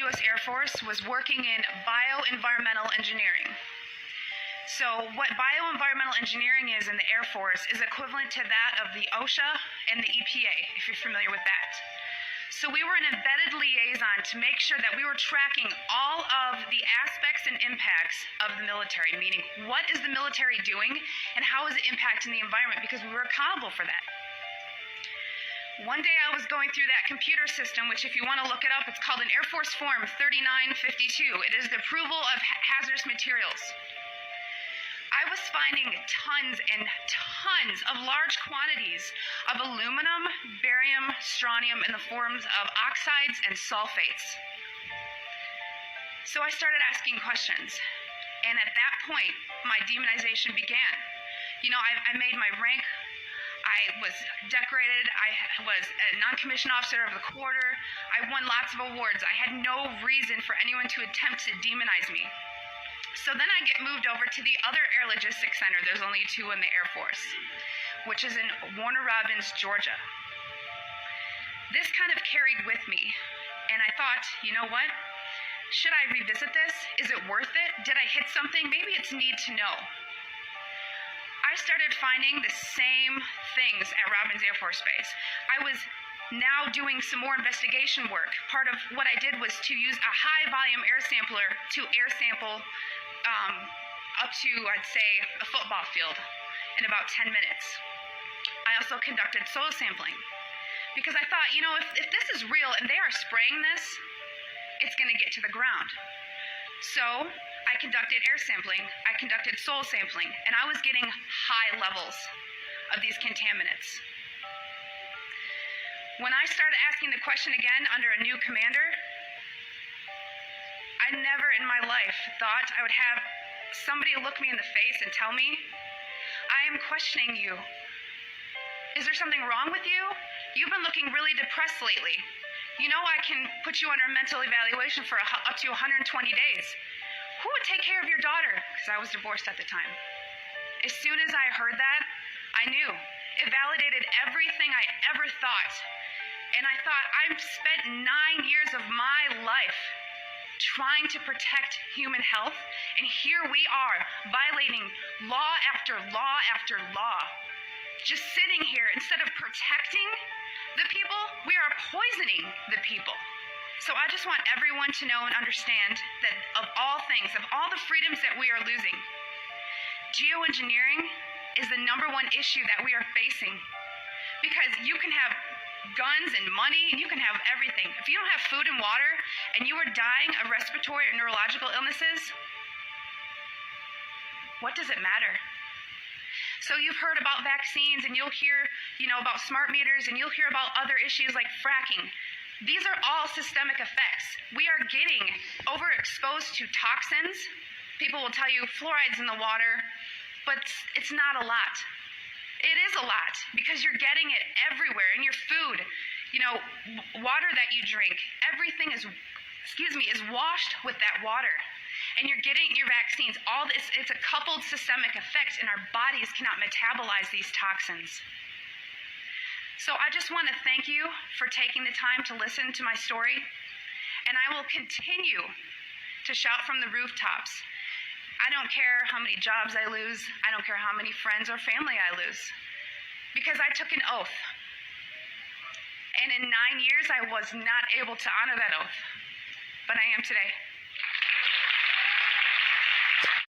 U.S. Air Force was working in bioenvironmental engineering. So what bioenvironmental engineering is in the Air Force is equivalent to that of the OSHA and the EPA, if you're familiar with that. So we were an embedded liaison to make sure that we were tracking all of the aspects and impacts of the military, meaning what is the military doing and how is it impacting the environment, because we were accountable for that. One day I was going through that computer system, which if you want to look it up, it's called an Air Force Form 3952. It is the approval of hazardous materials. I was finding tons and tons of large quantities of aluminum, barium, strontium in the forms of oxides and sulfates. So I started asking questions. And at that point, my demonization began. You know, I made my rank. I was decorated. I was a non-commissioned officer of the quarter. I won lots of awards. I had no reason for anyone to attempt to demonize me. So then I get moved over to the other Air Logistics Center. There's only two in the Air Force, which is in Warner Robins, Georgia. This kind of carried with me, and I thought, you know what? Should I revisit this? Is it worth it? Did I hit something? Maybe it's need to know. I started finding the same things at Robins Air Force Base. I was now doing some more investigation work. Part of what I did was to use a high volume air sampler to air sample up to, I'd say, a football field in about 10 minutes. I also conducted soil sampling because I thought, you know, if this is real and they are spraying this, it's going to get to the ground. So I conducted air sampling, I conducted soil sampling, and I was getting high levels of these contaminants. When I started asking the question again under a new commander, I never in my life thought I would have somebody look me in the face and tell me, I am questioning you. Is there something wrong with you? You've been looking really depressed lately. You know I can put you under a mental evaluation for up to 120 days. Who would take care of your daughter? Because I was divorced at the time. As soon as I heard that, I knew. It validated everything I ever thought. And I thought, I've spent 9 years of my life trying to protect human health, and here we are violating law after law after law. Just sitting here, instead of protecting the people, we are poisoning the people. So I just want everyone to know and understand that of all things, of all the freedoms that we are losing, geoengineering is the #1 issue that we are facing. Because you can have guns and money, and you can have everything. If you don't have food and water, and you are dying of respiratory or neurological illnesses, what does it matter? So you've heard about vaccines, and you'll hear, you know, about smart meters, and you'll hear about other issues like fracking. These are all systemic effects. We are getting overexposed to toxins. People will tell you fluoride's in the water, but it's not a lot. It is a lot because you're getting it everywhere in your food. You know, water that you drink, everything is washed with that water. And you're getting your vaccines. All this, it's a coupled systemic effect, and our bodies cannot metabolize these toxins. So I just want to thank you for taking the time to listen to my story, and I will continue to shout from the rooftops. I don't care how many jobs I lose. I don't care how many friends or family I lose, because I took an oath. And in 9 years, I was not able to honor that oath, but I am today.